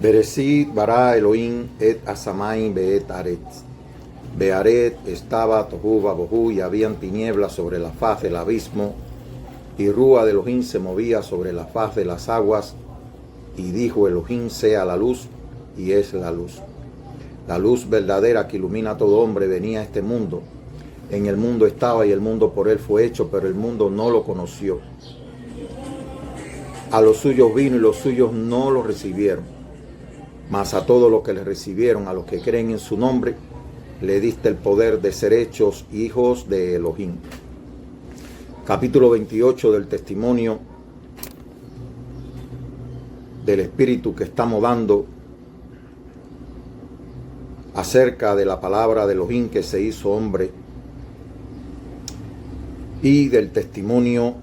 Bereshit bara Elohim et asamayim beet aretz. Bearet estaba tohu babohu y habían tinieblas sobre la faz del abismo, y Rúa de Elohim se movía sobre la faz de las aguas, y dijo Elohim sea la luz, y es la luz. La luz verdadera que ilumina a todo hombre venía a este mundo. En el mundo estaba y el mundo por él fue hecho, pero el mundo no lo conoció. A los suyos vino y los suyos no lo recibieron. Mas a todos los que le recibieron, a los que creen en su nombre, le diste el poder de ser hechos hijos de Elohim. Capítulo 28 del testimonio del Espíritu que estamos dando acerca de la palabra de Elohim que se hizo hombre y del testimonio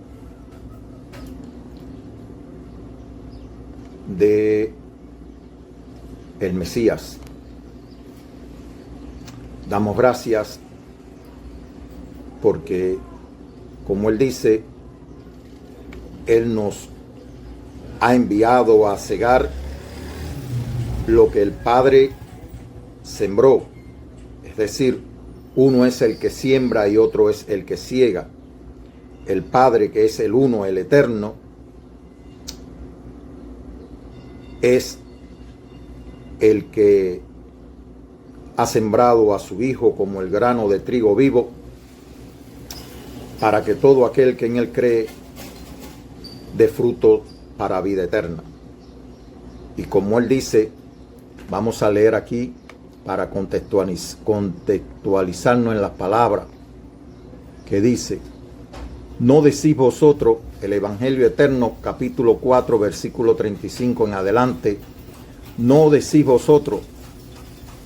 de el Mesías. Damos gracias porque, como él dice, él nos ha enviado a cegar lo que el Padre sembró. Es decir, uno es el que siembra y otro es el que ciega. El Padre, que es el uno, el eterno, es el que ha sembrado a su Hijo como el grano de trigo vivo, para que todo aquel que en él cree dé fruto para vida eterna. Y como él dice, vamos a leer aquí para contextualizarnos en las palabras que dice: ¿no decís vosotros, el Evangelio Eterno, capítulo 4, versículo 35 en adelante, no decís vosotros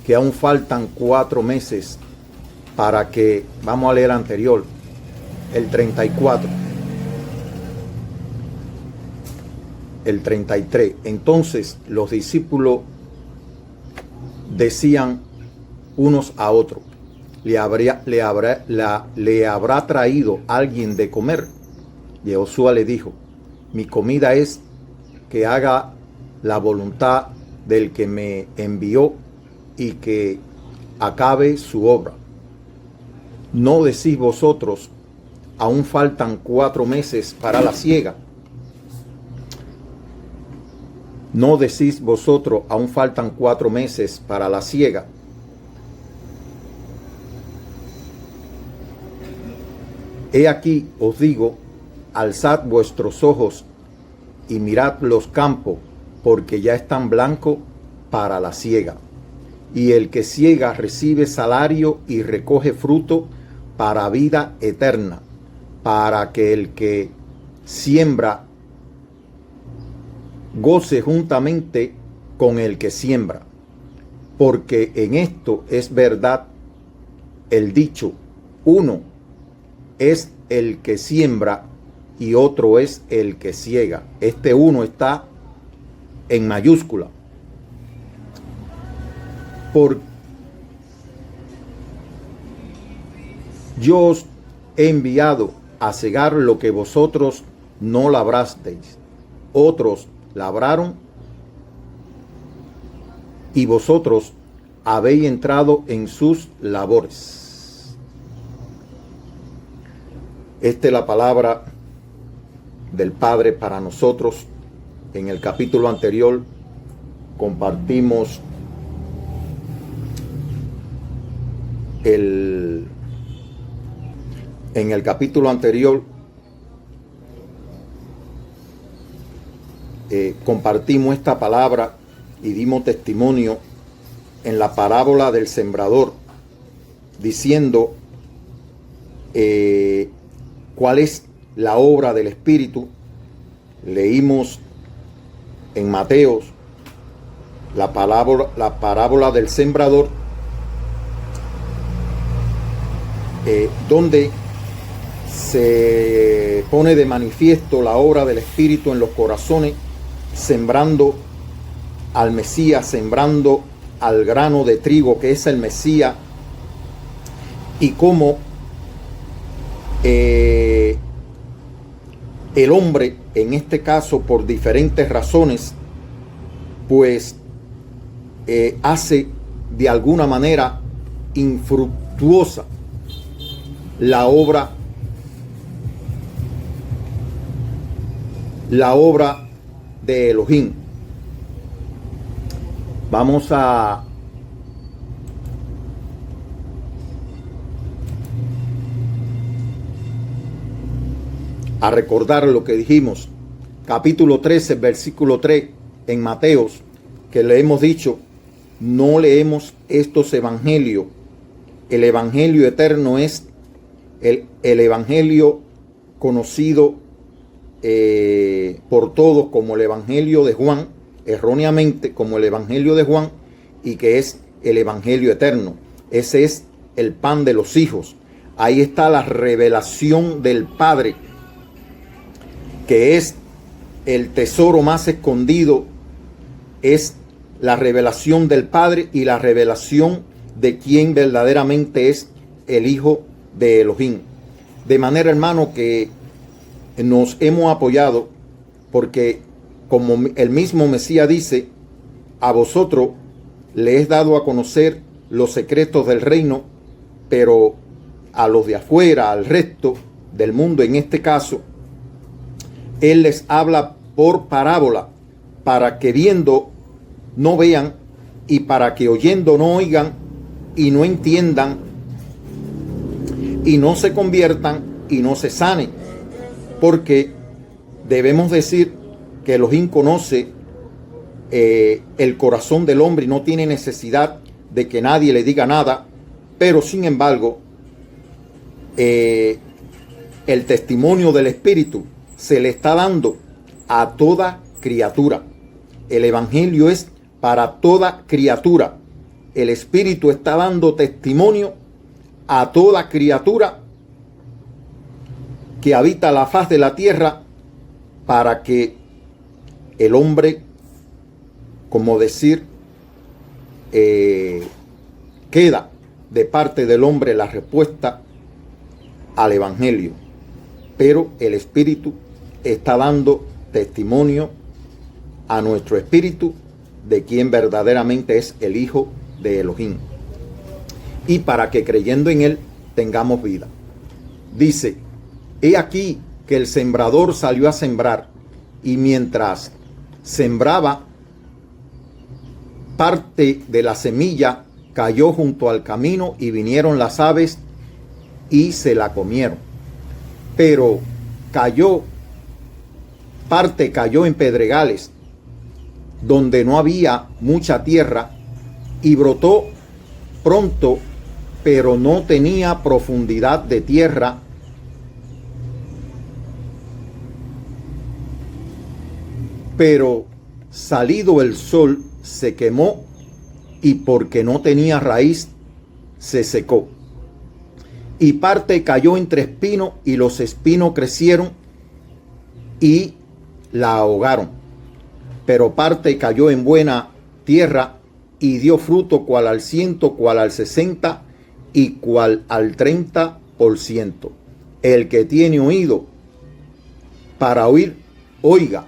que aún faltan 4 meses para que, vamos a leer anterior, el 34, el 33, entonces los discípulos decían unos a otros: ¿le habrá traído alguien de comer? Y Josué le dijo: mi comida es que haga la voluntad del que me envió y que acabe su obra. ¿No decís vosotros, aún faltan 4 meses para la siega? ¿No decís vosotros, aún faltan 4 meses para la siega? He aquí os digo, alzad vuestros ojos y mirad los campos, porque ya están blancos para la siega. Y el que siega recibe salario y recoge fruto para vida eterna, para que el que siembra goce juntamente con el que siembra. Porque en esto es verdad el dicho: uno es el que siembra y otro es el que ciega. Este uno está en mayúscula. Por yo os he enviado a cegar lo que vosotros no labrasteis. Otros labraron y vosotros habéis entrado en sus labores. Esta es la palabra del Padre para nosotros. En el capítulo anterior compartimos en el capítulo anterior compartimos esta palabra y dimos testimonio en la parábola del sembrador, diciendo cuál es la obra del Espíritu. Leímos en Mateos la parábola del sembrador, donde se pone de manifiesto la obra del Espíritu en los corazones, sembrando al Mesías, sembrando al grano de trigo que es el Mesías, y cómo el hombre, en este caso por diferentes razones, pues hace de alguna manera infructuosa la obra de Elohim. Vamos a recordar lo que dijimos, capítulo 13, versículo 3 en Mateos, que le hemos dicho, no leemos estos evangelios. El evangelio eterno es el evangelio conocido por todos como el evangelio de Juan, erróneamente como el evangelio de Juan, y que es el evangelio eterno. Ese es el pan de los hijos. Ahí está la revelación del Padre, que es el tesoro más escondido, es la revelación del Padre y la revelación de quien verdaderamente es el Hijo de Elohim. De manera, hermano, que nos hemos apoyado porque, como el mismo Mesías dice, a vosotros les he dado a conocer los secretos del reino, pero a los de afuera, al resto del mundo en este caso, Él les habla por parábola, para que viendo no vean, y para que oyendo no oigan, y no entiendan, y no se conviertan, y no se sanen. Porque debemos decir que Elohim conoce el corazón del hombre y no tiene necesidad de que nadie le diga nada, pero sin embargo, el testimonio del Espíritu se le está dando a toda criatura. El evangelio es para toda criatura. El Espíritu está dando testimonio a toda criatura que habita la faz de la tierra, para que el hombre, como decir, queda de parte del hombre la respuesta al evangelio. Pero el Espíritu está dando testimonio a nuestro espíritu de quien verdaderamente es el Hijo de Elohim, y para que creyendo en Él tengamos vida. Dice: he aquí que el sembrador salió a sembrar, y mientras sembraba, parte de la semilla cayó junto al camino, y vinieron las aves y se la comieron. Pero parte cayó en pedregales, donde no había mucha tierra, y brotó pronto, pero no tenía profundidad de tierra. Pero salido el sol se quemó, y porque no tenía raíz se secó. Y parte cayó entre espinos, y los espinos crecieron y la ahogaron. Pero parte cayó en buena tierra y dio fruto, cual al 100, cual al 60 y cual al 30%. El que tiene oído para oír, oiga.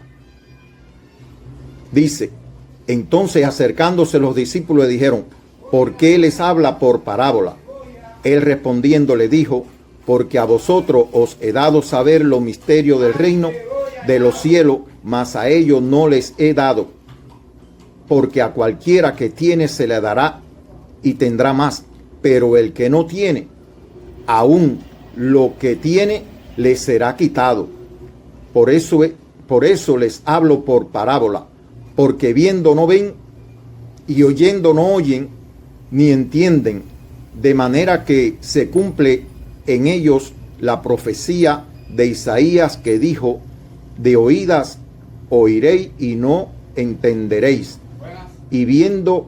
Dice: entonces acercándose los discípulos le dijeron: ¿por qué les habla por parábola? Él respondiendo le dijo: porque a vosotros os he dado saber los misterios del reino de los cielos, mas a ellos no les he dado. Porque a cualquiera que tiene se le dará y tendrá más, pero el que no tiene, aún lo que tiene le será quitado. Por eso les hablo por parábola, porque viendo no ven, y oyendo no oyen, ni entienden, de manera que se cumple en ellos la profecía de Isaías, que dijo: de oídas oiréis y no entenderéis, y viendo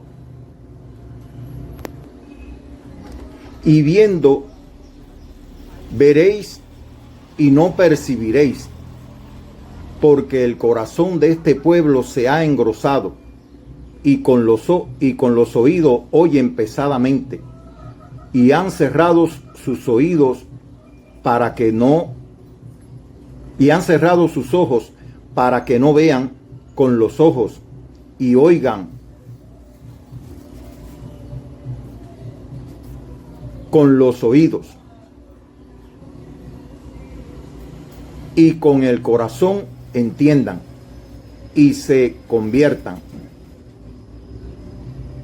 veréis y no percibiréis, porque el corazón de este pueblo se ha engrosado, y con los oídos oyen pesadamente, y han cerrado sus oídos para que no, y han cerrado sus ojos para que no vean con los ojos, y oigan con los oídos y con el corazón entiendan y se conviertan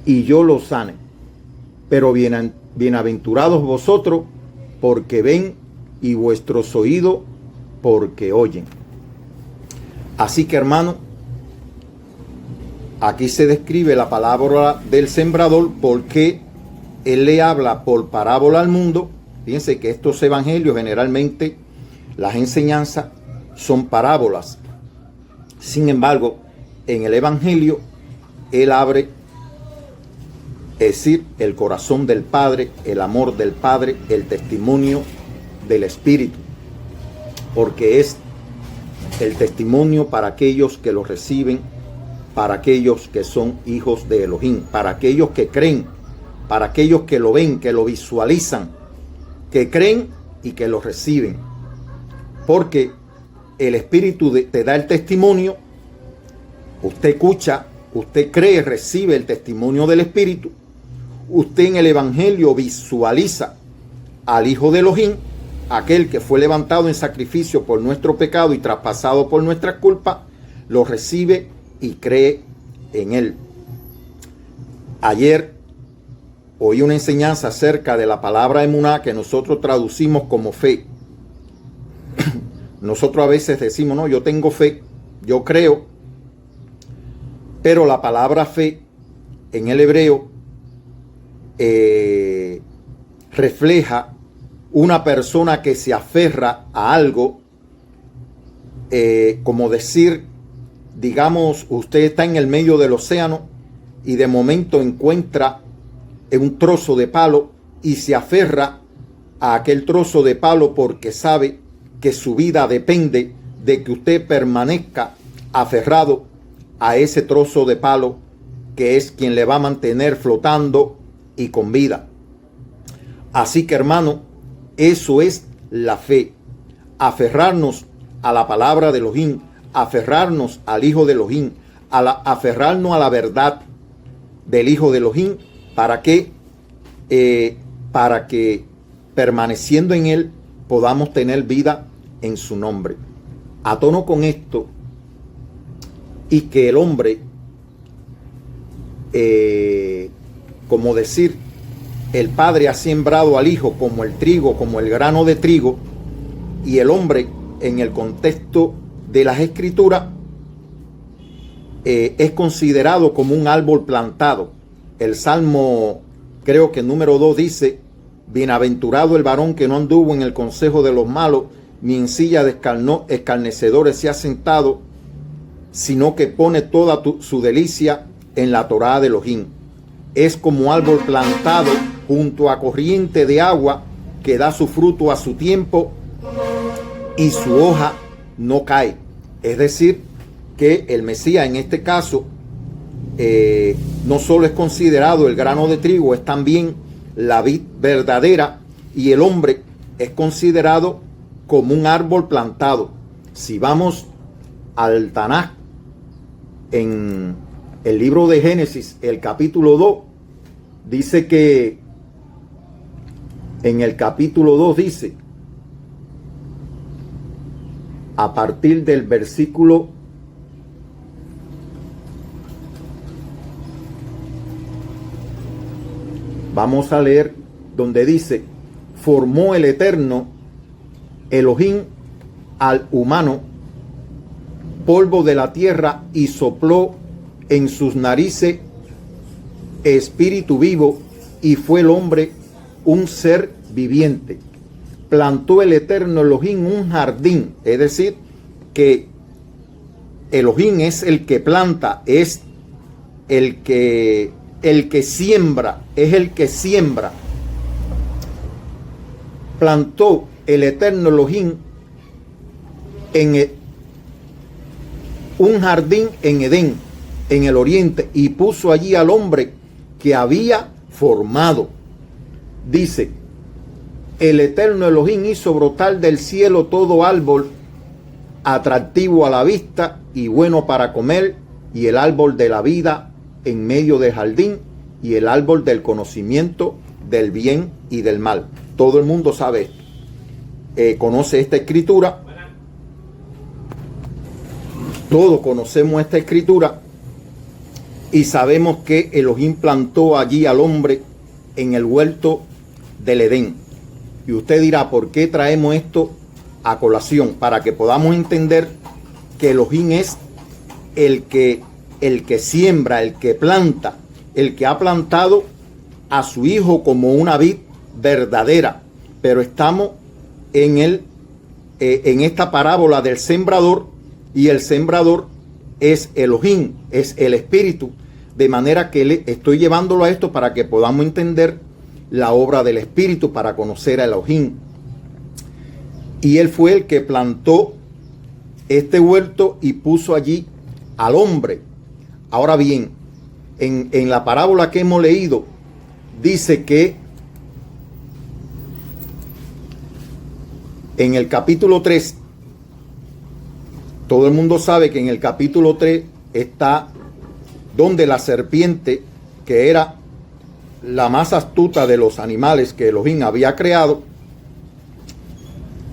y yo los sane. Pero bienaventurados vosotros porque ven y vuestros oídos porque oyen. Así que, hermano, aquí se describe la palabra del sembrador porque él le habla por parábola al mundo. Fíjense que estos evangelios generalmente las enseñanzas son parábolas. Sin embargo, en el evangelio él abre, es decir, el corazón del Padre, el amor del Padre, el testimonio del Espíritu, porque es el testimonio para aquellos que lo reciben, para aquellos que son hijos de Elohim, para aquellos que creen, para aquellos que lo ven, que lo visualizan, que creen y que lo reciben. Porque el Espíritu te da el testimonio, usted escucha, usted cree, recibe el testimonio del Espíritu, usted en el Evangelio visualiza al Hijo de Elohim, aquel que fue levantado en sacrificio por nuestro pecado y traspasado por nuestras culpas, lo recibe y cree en él. Ayer oí una enseñanza acerca de la palabra emuná que nosotros traducimos como fe. Nosotros a veces decimos, no, yo tengo fe, yo creo, pero la palabra fe en el hebreo refleja una persona que se aferra a algo, como decir, digamos, usted está en el medio del océano y de momento encuentra un trozo de palo y se aferra a aquel trozo de palo porque sabe que su vida depende de que usted permanezca aferrado a ese trozo de palo que es quien le va a mantener flotando y con vida. Así que, hermano, eso es la fe. Aferrarnos a la palabra de Elohim, aferrarnos al Hijo de Elohim, aferrarnos a la verdad del Hijo de Elohim, para que permaneciendo en él podamos tener vida en su nombre. A tono con esto, y que el hombre, como decir, el Padre ha sembrado al Hijo como el trigo, como el grano de trigo, y el hombre en el contexto de las Escrituras es considerado como un árbol plantado. El Salmo, creo que número 2 dice, bienaventurado el varón que no anduvo en el consejo de los malos, ni en silla de escarnecedores se ha sentado, sino que pone toda su delicia en la Torá de Elohim. Es como árbol plantado junto a corriente de agua que da su fruto a su tiempo y su hoja no cae. Es decir, que el Mesías en este caso no solo es considerado el grano de trigo, es también la vid verdadera, y el hombre es considerado como un árbol plantado. Si vamos al Tanaj, en el libro de Génesis, el capítulo 2, dice que en el capítulo 2 dice, a partir del versículo 1, vamos a leer donde dice, formó el Eterno Elohim al humano polvo de la tierra y sopló en sus narices espíritu vivo y fue el hombre un ser viviente. Plantó el Eterno Elohim un jardín, es decir, que Elohim es el que planta, es el que siembra, es el que siembra. Plantó el Eterno Elohim un jardín en Edén, en el oriente, y puso allí al hombre que había formado. Dice, el Eterno Elohim hizo brotar del cielo todo árbol atractivo a la vista y bueno para comer, y el árbol de la vida en medio del jardín, y el árbol del conocimiento del bien y del mal. Todo el mundo sabe, conoce esta escritura. Todos conocemos esta escritura y sabemos que Elohim plantó allí al hombre en el huerto del Edén. Y usted dirá, ¿por qué traemos esto a colación? Para que podamos entender que Elohim es el que siembra, el que planta, el que ha plantado a su hijo como una vid verdadera. Pero estamos en esta parábola del sembrador, y el sembrador es Elohim, es el Espíritu. De manera que estoy llevándolo a esto para que podamos entender la obra del Espíritu, para conocer a Elohim. Y él fue el que plantó este huerto y puso allí al hombre. Ahora bien, en la parábola que hemos leído, dice que en el capítulo 3, todo el mundo sabe que en el capítulo 3 está donde la serpiente, que era la más astuta de los animales que Elohim había creado,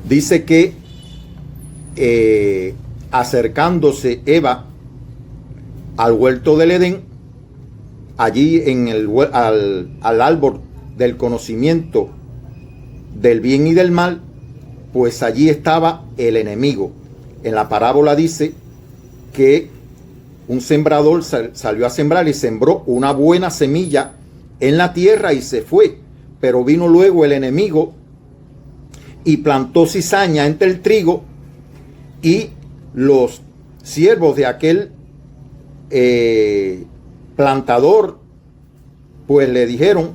dice que acercándose Eva al huerto del Edén, allí al árbol del conocimiento del bien y del mal, pues allí estaba el enemigo. En la parábola dice que un sembrador salió a sembrar y sembró una buena semilla en la tierra y se fue. Pero vino luego el enemigo y plantó cizaña entre el trigo, y los siervos de aquel plantador pues le dijeron: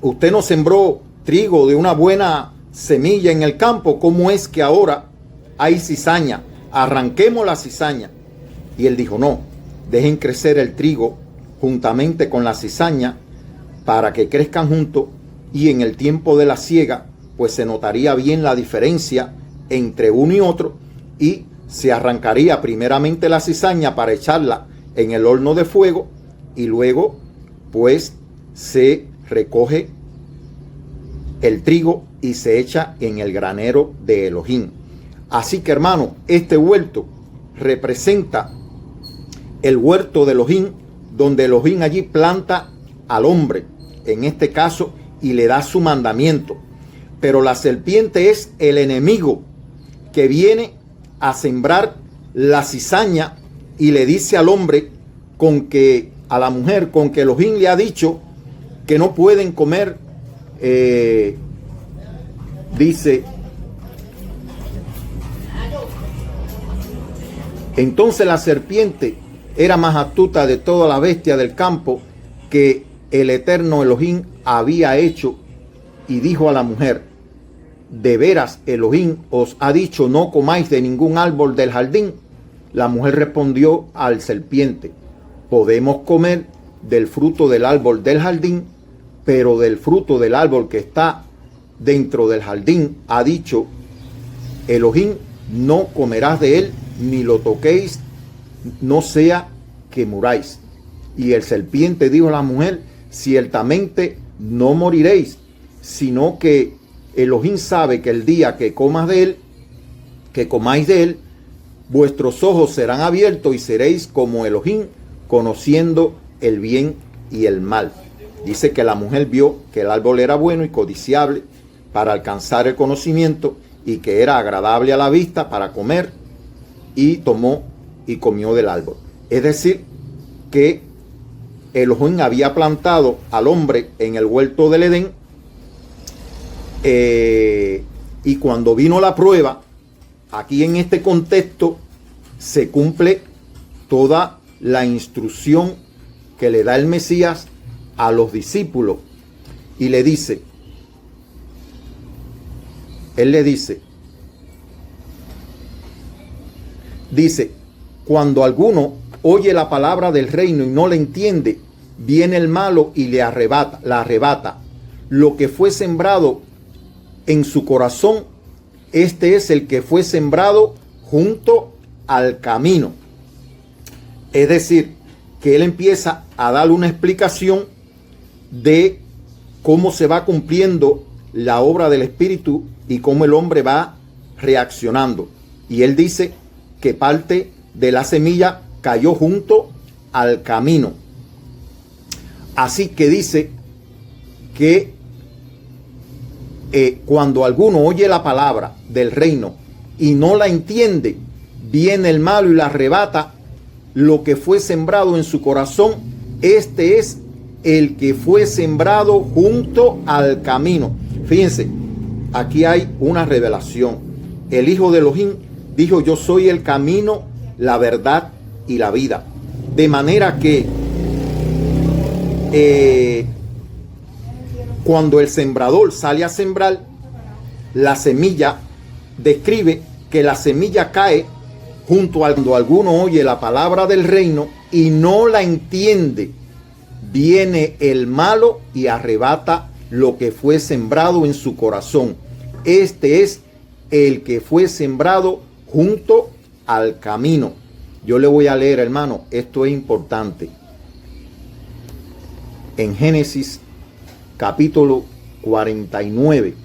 usted no sembró trigo de una buena semilla en el campo, ¿cómo es que ahora hay cizaña? Arranquemos la cizaña. Y él dijo: no, dejen crecer el trigo juntamente con la cizaña para que crezcan juntos, y en el tiempo de la siega pues se notaría bien la diferencia entre uno y otro, y se arrancaría primeramente la cizaña para echarla en el horno de fuego, y luego pues se recoge el trigo y se echa en el granero de Elohim. Así que, hermano, este huerto representa el huerto de Elohim, donde Elohim allí planta al hombre, en este caso, y le da su mandamiento. Pero la serpiente es el enemigo que viene a sembrar la cizaña y le dice al hombre, a la mujer, con que Elohim le ha dicho que no pueden comer, dice: entonces la serpiente era más astuta de toda la bestia del campo que el eterno Elohim había hecho, y dijo a la mujer: ¿de veras Elohim os ha dicho no comáis de ningún árbol del jardín? La mujer respondió al serpiente: podemos comer del fruto del árbol del jardín, pero del fruto del árbol que está dentro del jardín ha dicho Elohim: no comerás de él, ni lo toquéis, no sea que muráis. Y el serpiente dijo a la mujer: ciertamente no moriréis, sino que Elohim sabe que el día que comáis de él, vuestros ojos serán abiertos y seréis como Elohim, conociendo el bien y el mal. Dice que la mujer vio que el árbol era bueno y codiciable para alcanzar el conocimiento, y que era agradable a la vista para comer, y tomó y comió del árbol. Es decir, que Elohim había plantado al hombre en el huerto del Edén, y cuando vino la prueba, aquí en este contexto se cumple toda la instrucción que le da el Mesías a los discípulos, y le dice, él le dice, cuando alguno oye la palabra del reino y no la entiende, viene el malo y la arrebata. Lo que fue sembrado en su corazón, este es el que fue sembrado junto al camino. Es decir, que él empieza a dar una explicación de cómo se va cumpliendo la obra del Espíritu y cómo el hombre va reaccionando. Y él dice que parte de la semilla cayó junto al camino. Así que dice que cuando alguno oye la palabra del reino y no la entiende, viene el malo y la arrebata lo que fue sembrado en su corazón. Este es el que fue sembrado junto al camino. Fíjense, aquí hay una revelación. El Hijo de Elohim dijo: yo soy el camino, la verdad y la vida. De manera que cuando el sembrador sale a sembrar, la semilla describe que la semilla cae junto a cuando alguno oye la palabra del reino y no la entiende. Viene el malo y arrebata lo que fue sembrado en su corazón. Este es el que fue sembrado junto al camino. Yo le voy a leer, hermano, esto es importante. En Génesis capítulo 49.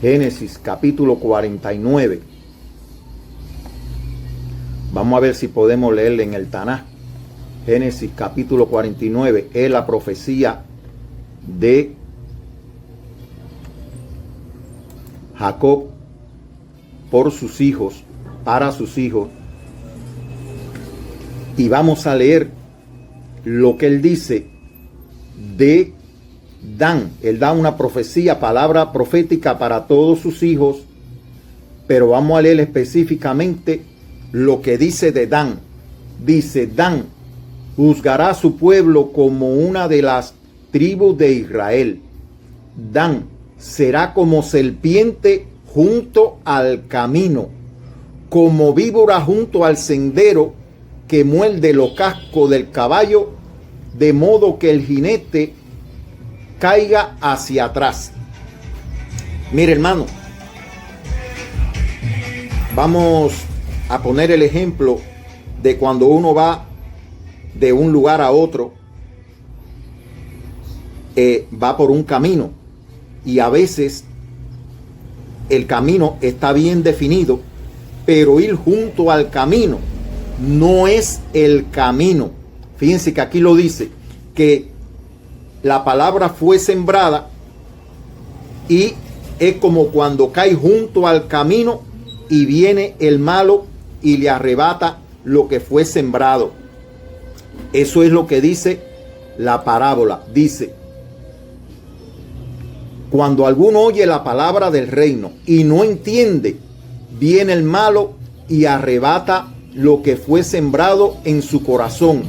Génesis capítulo 49. Vamos a ver si podemos leerle en el Tanaj. Génesis capítulo 49 es la profecía de Jacob por sus hijos, para sus hijos. Y vamos a leer lo que él dice de Dan. Él da una profecía, palabra profética para todos sus hijos, pero vamos a leer específicamente lo que dice de Dan. Dice: Dan juzgará a su pueblo como una de las tribus de Israel. Dan será como serpiente junto al camino, como víbora junto al sendero, que muerde los cascos del caballo, de modo que el jinete caiga hacia atrás. Mire, hermano, vamos a poner el ejemplo de cuando uno va de un lugar a otro, va por un camino y a veces el camino está bien definido, pero ir junto al camino no es el camino. Fíjense que aquí lo dice, que la palabra fue sembrada y es como cuando cae junto al camino y viene el malo y le arrebata lo que fue sembrado. Eso es lo que dice la parábola. Dice: cuando alguno oye la palabra del reino y no entiende, viene el malo y arrebata lo que fue sembrado en su corazón.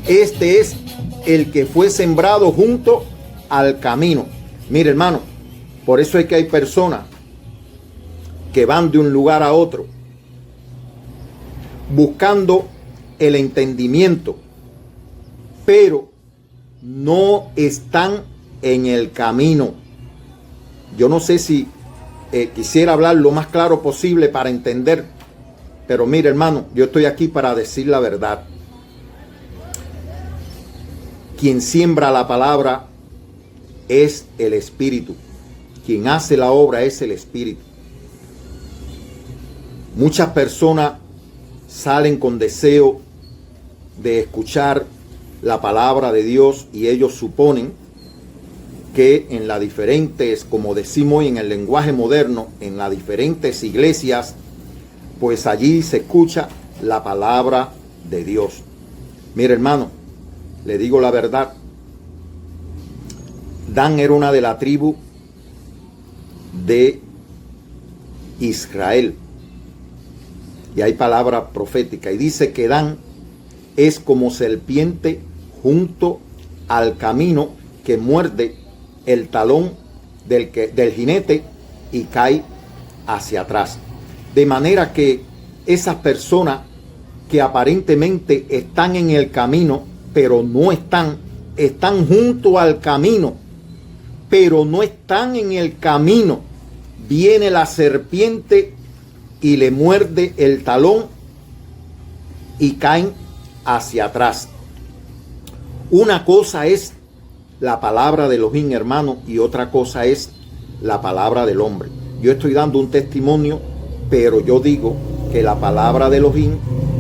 Este es el que fue sembrado junto al camino. Mire, hermano, por eso es que hay personas que van de un lugar a otro buscando el entendimiento, pero no están en el camino. Yo no sé si quisiera hablar lo más claro posible para entender, pero mire, hermano, yo estoy aquí para decir la verdad. Quien siembra la palabra es el Espíritu. Quien hace la obra es el Espíritu. Muchas personas salen con deseo de escuchar la palabra de Dios y ellos suponen que en las diferentes, como decimos hoy en el lenguaje moderno, en las diferentes iglesias, pues allí se escucha la palabra de Dios. Mire, hermano, le digo la verdad. Dan era una de la tribu de Israel. Y hay palabra profética. Y dice que Dan es como serpiente junto al camino, que muerde el talón del jinete y cae hacia atrás. De manera que esas personas que aparentemente están en el camino, pero no están junto al camino, pero no están en el camino. Viene la serpiente y le muerde el talón y caen hacia atrás. Una cosa es la palabra de Elohim, hermano, y otra cosa es la palabra del hombre. Yo estoy dando un testimonio, pero yo digo que la palabra de Elohim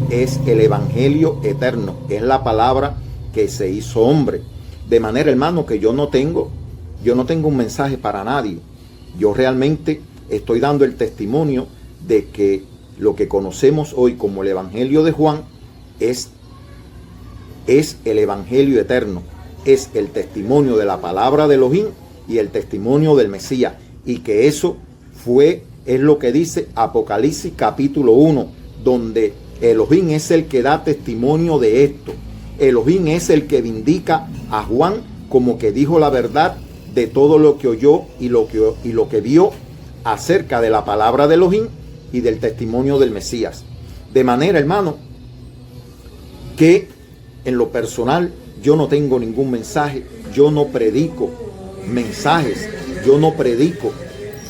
es el evangelio eterno, es la palabra que se hizo hombre. De manera, hermano, que yo no tengo un mensaje para nadie. Yo realmente estoy dando el testimonio de que lo que conocemos hoy como el evangelio de Juan es el evangelio eterno, es el testimonio de la palabra de Elohim y el testimonio del Mesías, y que eso es lo que dice Apocalipsis capítulo 1, donde Elohim es el que da testimonio de esto. Elohim es el que vindica a Juan como que dijo la verdad de todo lo que oyó y lo que vio acerca de la palabra de Elohim y del testimonio del Mesías. De manera, hermano, que en lo personal yo no tengo ningún mensaje, yo no predico mensajes, yo no predico,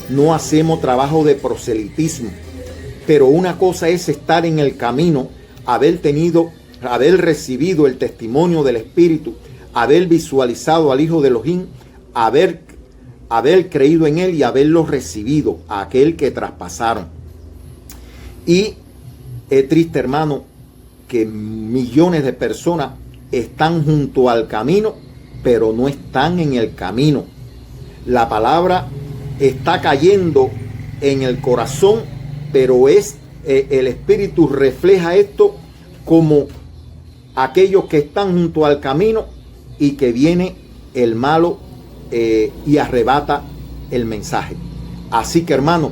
no hacemos trabajo de proselitismo. Pero una cosa es estar en el camino, haber recibido el testimonio del Espíritu, haber visualizado al Hijo de Elohim, haber creído en Él y haberlo recibido, a aquel que traspasaron. Y es triste, hermano, que millones de personas están junto al camino, pero no están en el camino. La palabra está cayendo en el corazón, pero el Espíritu refleja esto como aquellos que están junto al camino y que viene el malo y arrebata el mensaje. Así que, hermano,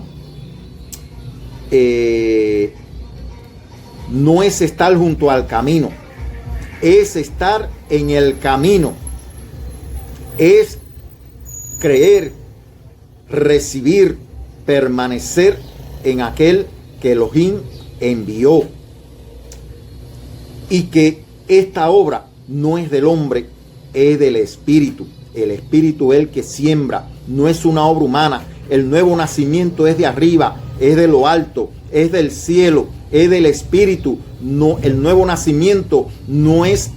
no es estar junto al camino, es estar en el camino, es creer, recibir, permanecer en aquel que Elohim envió, y que esta obra no es del hombre, es del Espíritu. El Espíritu es el que siembra, no es una obra humana. El nuevo nacimiento es de arriba, es de lo alto, es del cielo, es del Espíritu. No, el nuevo nacimiento no es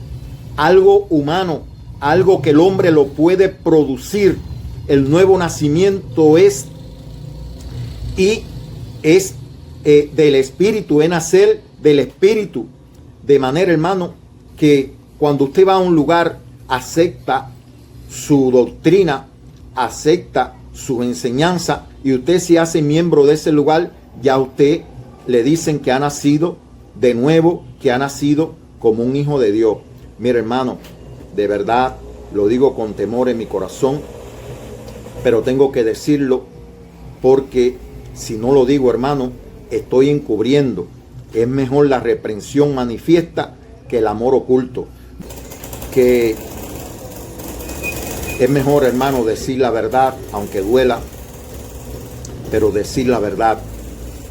algo humano, algo que el hombre lo puede producir. El nuevo nacimiento es del Espíritu, es nacer del Espíritu. De manera, hermano, que cuando usted va a un lugar, acepta su doctrina, acepta su enseñanza, y usted se hace miembro de ese lugar, ya a usted le dicen que ha nacido de nuevo, que ha nacido como un hijo de Dios. Mira, hermano, de verdad lo digo con temor en mi corazón, pero tengo que decirlo, porque si no lo digo, hermano, estoy encubriendo. Es mejor la reprensión manifiesta que el amor oculto. Que es mejor, hermano, decir la verdad, aunque duela, pero decir la verdad.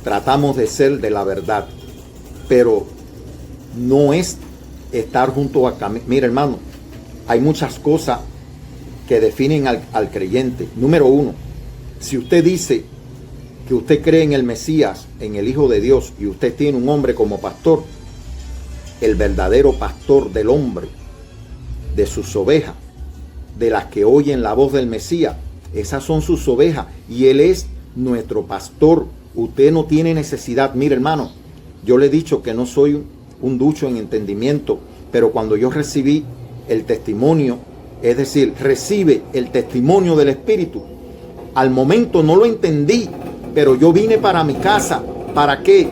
Tratamos de ser de la verdad, pero no es estar junto a camino. Mira, hermano, hay muchas cosas que definen al creyente. Número uno, si usted dice que usted cree en el Mesías, en el Hijo de Dios, y usted tiene un hombre como pastor, el verdadero pastor del hombre, de sus ovejas, de las que oyen la voz del Mesías, esas son sus ovejas, y Él es nuestro pastor. Usted no tiene necesidad. Mire, hermano, yo le he dicho que no soy un ducho en entendimiento, pero cuando yo recibí el testimonio, es decir, recibe el testimonio del Espíritu, al momento no lo entendí, pero yo vine para mi casa. ¿Para qué?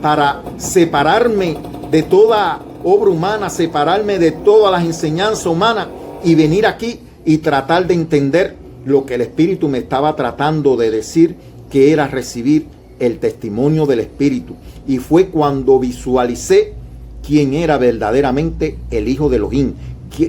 Para separarme de toda obra humana, separarme de todas las enseñanzas humanas y venir aquí y tratar de entender lo que el Espíritu me estaba tratando de decir, que era recibir el testimonio del Espíritu. Y fue cuando visualicé quién era verdaderamente el Hijo de Elohim,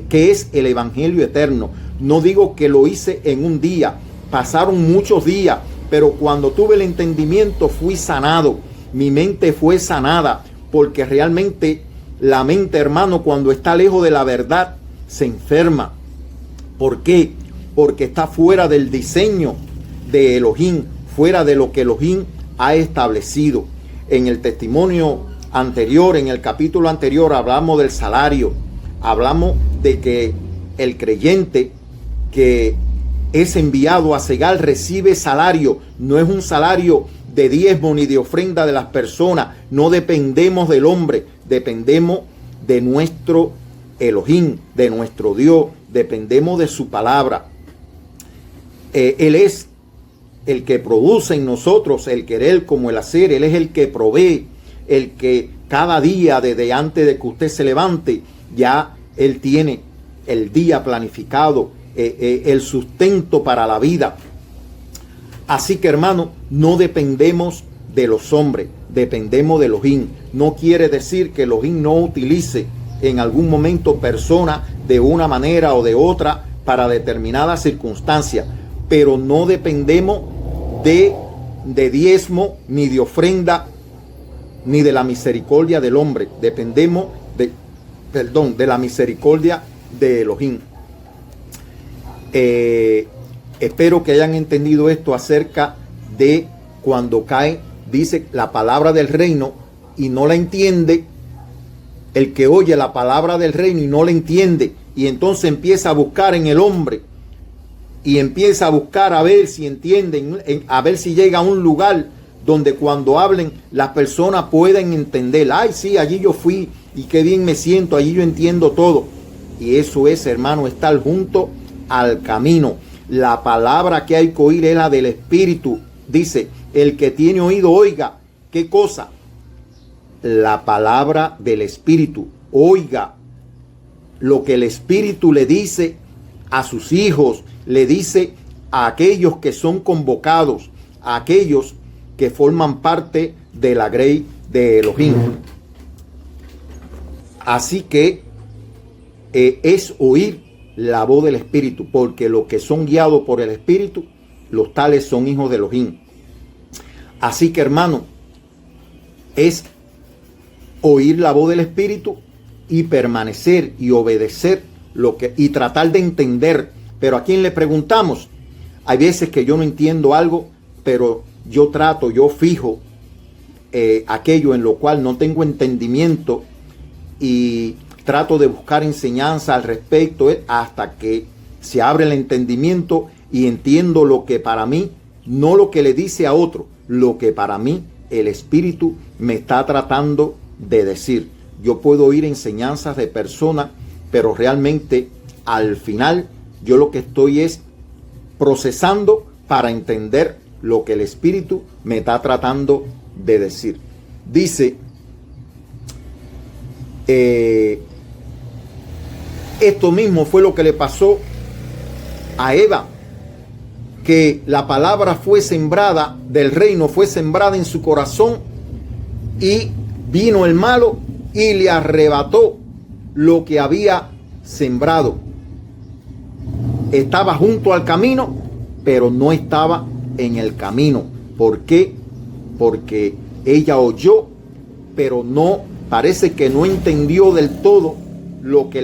que es el Evangelio eterno. No digo que lo hice en un día, pasaron muchos días, pero cuando tuve el entendimiento fui sanado, mi mente fue sanada, porque realmente la mente, hermano, cuando está lejos de la verdad, se enferma. ¿Por qué? Porque está fuera del diseño de Elohim, fuera de lo que Elohim ha establecido. En el testimonio anterior, en el capítulo anterior, hablamos del salario, hablamos de que el creyente que es enviado a cegar recibe salario. No es un salario de diezmo ni de ofrenda de las personas. No dependemos del hombre, dependemos de nuestro Elohim, de nuestro Dios, dependemos de su palabra. Él es el que produce en nosotros el querer como el hacer. Él es el que provee, el que cada día desde antes de que usted se levante, ya Él tiene el día planificado, el sustento para la vida. Así que, hermano, no dependemos de los hombres, dependemos de Elohim. No quiere decir que Elohim no utilice en algún momento personas de una manera o de otra para determinadas circunstancias, pero no dependemos de diezmo, ni de ofrenda, ni de la misericordia del hombre. Dependemos de la misericordia de Elohim. Espero que hayan entendido esto acerca de cuando cae, dice la palabra del reino y no la entiende. El que oye la palabra del reino y no la entiende, y entonces empieza a buscar en el hombre y empieza a buscar a ver si entienden, a ver si llega a un lugar donde cuando hablen las personas pueden entender. Ay, sí, allí yo fui y qué bien me siento, allí yo entiendo todo. Y eso es, hermano, estar junto al camino. La palabra que hay que oír es la del Espíritu. Dice, el que tiene oído oiga. ¿Qué cosa? La palabra del Espíritu. Oiga lo que el Espíritu le dice a sus hijos, le dice a aquellos que son convocados, a aquellos que forman parte de la grey de Elohim. Así que es oír la voz del Espíritu, porque los que son guiados por el Espíritu, los tales son hijos de Elohim. Así que, hermano, es oír la voz del Espíritu y permanecer y obedecer y tratar de entender. Pero a quién le preguntamos. Hay veces que yo no entiendo algo, pero yo fijo aquello en lo cual no tengo entendimiento y trato de buscar enseñanza al respecto hasta que se abre el entendimiento y entiendo lo que para mí, no lo que le dice a otro, lo que para mí el Espíritu me está tratando de decir. Yo puedo oír enseñanzas de personas, pero realmente al final yo lo que estoy es procesando para entender lo que el Espíritu me está tratando de decir. Dice, esto mismo fue lo que le pasó a Eva, que la palabra fue sembrada del reino, fue sembrada en su corazón y vino el malo y le arrebató lo que había sembrado. Estaba junto al camino, pero no estaba en el camino. ¿Por qué? Porque ella oyó, pero no, parece que no entendió del todo lo que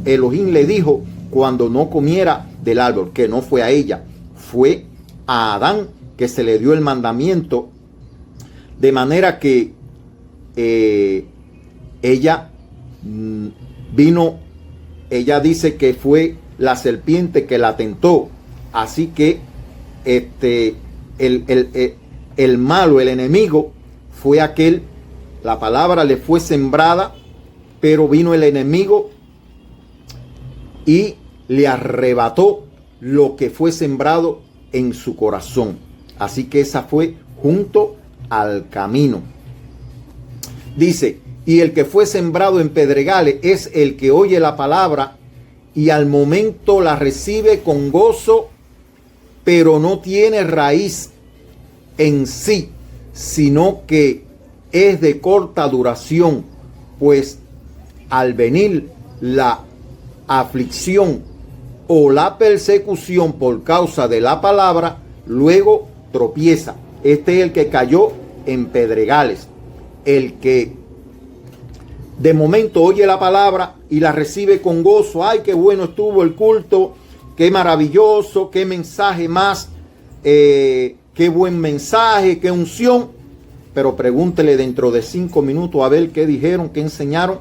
Elohim le dijo cuando no comiera del árbol, que no fue a ella, fue a Adán que se le dio el mandamiento, de manera que ella ella dice que fue la serpiente que la tentó. Así que el malo, el enemigo, fue aquel, la palabra le fue sembrada, pero vino el enemigo y le arrebató lo que fue sembrado en su corazón. Así que esa fue junto al camino. Dice, y el que fue sembrado en pedregales es el que oye la palabra y al momento la recibe con gozo, pero no tiene raíz en sí, sino que es de corta duración, pues al venir la aflicción o la persecución por causa de la palabra, luego tropieza. Este es el que cayó en pedregales, el que de momento oye la palabra y la recibe con gozo. Ay, qué bueno estuvo el culto, qué maravilloso, qué mensaje más, qué buen mensaje, qué unción. Pero pregúntele dentro de 5 minutos a ver qué dijeron, qué enseñaron,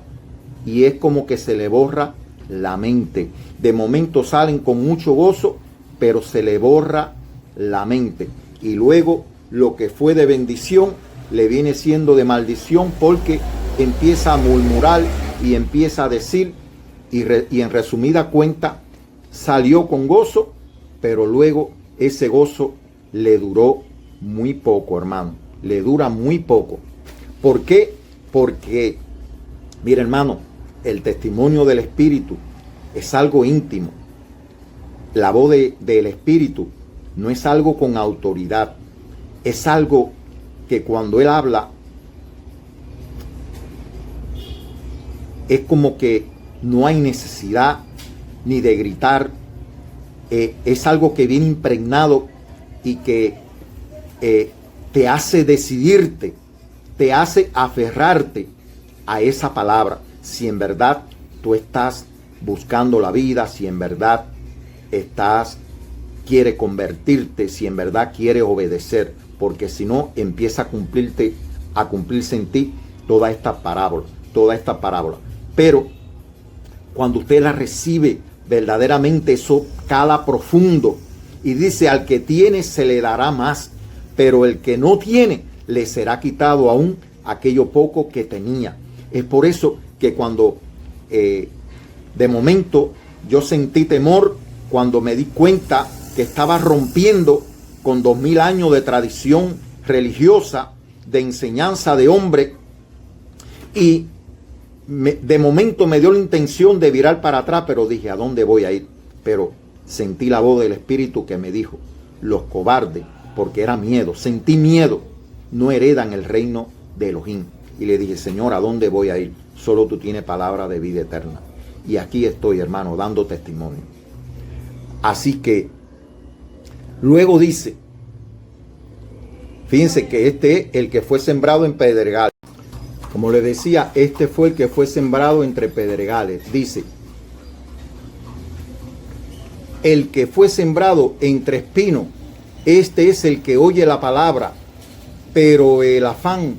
y es como que se le borra la mente. De momento salen con mucho gozo, pero se le borra la mente. Y luego lo que fue de bendición le viene siendo de maldición, porque empieza a murmurar y empieza a decir, y en resumida cuenta, salió con gozo, pero luego ese gozo le duró muy poco, hermano. Le dura muy poco. ¿Por qué? Porque, mira, hermano, el testimonio del Espíritu es algo íntimo. La voz del Espíritu no es algo con autoridad. Es algo que cuando Él habla, es como que no hay necesidad ni de gritar. Es algo que viene impregnado y que te hace decidirte, te hace aferrarte a esa palabra. Si en verdad tú estás buscando la vida, si en verdad quieres convertirte, si en verdad quieres obedecer, porque si no empieza a cumplirse en ti toda esta parábola. Pero cuando usted la recibe, verdaderamente eso cala profundo y dice: al que tiene se le dará más, pero el que no tiene le será quitado aún aquello poco que tenía. Es por eso que cuando de momento yo sentí temor, cuando me di cuenta que estaba rompiendo con 2000 años de tradición religiosa, de enseñanza de hombre, y de momento me dio la intención de virar para atrás, pero dije: ¿a dónde voy a ir? Pero sentí la voz del Espíritu que me dijo: los cobardes, porque era miedo, sentí miedo, no heredan el reino de Elohim. Y le dije: Señor, ¿a dónde voy a ir? Solo tú tienes palabra de vida eterna. Y aquí estoy, hermano, dando testimonio. Así que luego dice, fíjense que este es el que fue sembrado en pedregales. Como le decía, este fue el que fue sembrado entre pedregales. Dice: el que fue sembrado entre espinos, este es el que oye la palabra, pero el afán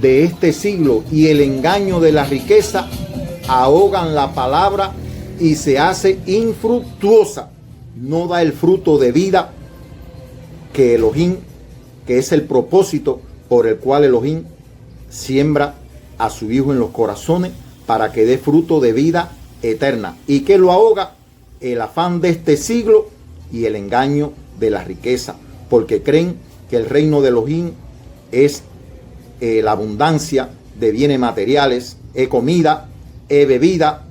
de este siglo y el engaño de la riqueza ahogan la palabra y se hace infructuosa. No da el fruto de vida que Elohim, que es el propósito por el cual Elohim siembra a su Hijo en los corazones, para que dé fruto de vida eterna. ¿Y qué lo ahoga? El afán de este siglo y el engaño de la riqueza, porque creen que el reino de Elohim es la abundancia de bienes materiales, es comida, es bebida,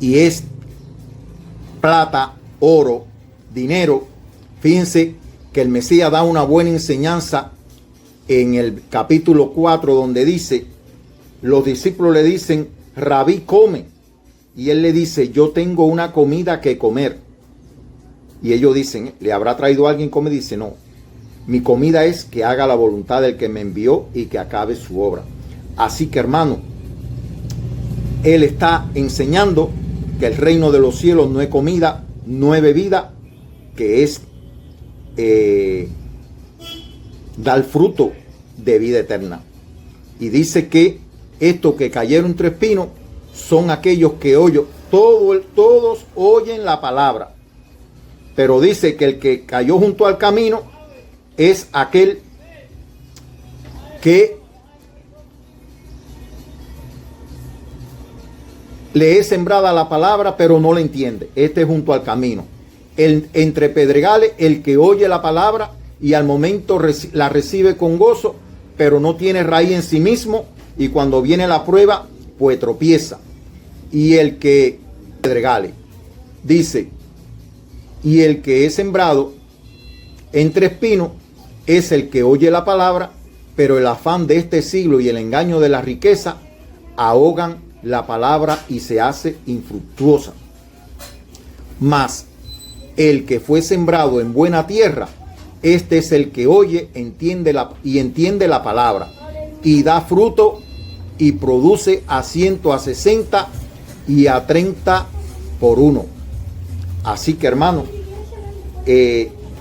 y es plata, oro, dinero. Fíjense que el Mesías da una buena enseñanza en el capítulo 4, donde dice, los discípulos le dicen: Rabí, come. Y él le dice: yo tengo una comida que comer. Y ellos dicen: ¿le habrá traído alguien comer? Dice: no, mi comida es que haga la voluntad del que me envió y que acabe su obra. Así que, hermano, él está enseñando que el reino de los cielos no es comida, no es bebida, que es dar fruto de vida eterna. Y dice que estos que cayeron entre espinos son aquellos que todos oyen la palabra. Pero dice que el que cayó junto al camino es aquel que le es sembrada la palabra, pero no la entiende. Este es junto al camino. Entre pedregales, el que oye la palabra y al momento la recibe con gozo, pero no tiene raíz en sí mismo, y cuando viene la prueba, pues tropieza. Y el que pedregales, dice, y el que es sembrado entre espinos es el que oye la palabra, pero el afán de este siglo y el engaño de la riqueza ahogan la palabra y se hace infructuosa. Mas el que fue sembrado en buena tierra, este es el que oye, entiende la palabra, y da fruto y produce a 100, a 60 y a 30 por uno. Así que, hermano,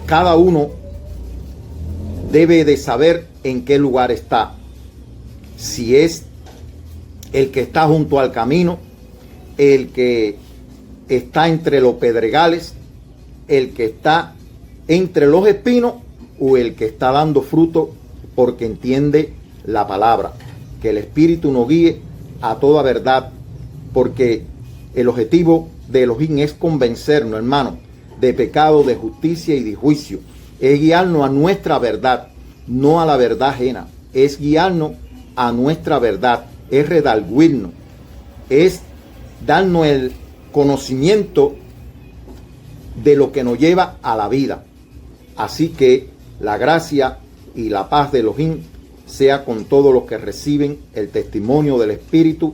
cada uno debe de saber en qué lugar está. Si es el que está junto al camino, el que está entre los pedregales, el que está entre los espinos o el que está dando fruto porque entiende la palabra. Que el Espíritu nos guíe a toda verdad, porque el objetivo de Elohim es convencernos, hermano, de pecado, de justicia y de juicio. Es guiarnos a nuestra verdad, no a la verdad ajena. Es guiarnos a nuestra verdad, es redarguirnos, es darnos el conocimiento de lo que nos lleva a la vida. Así que la gracia y la paz de Elohim sea con todos los que reciben el testimonio del Espíritu,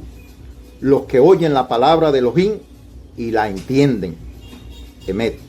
los que oyen la palabra de Elohim y la entienden. Emet.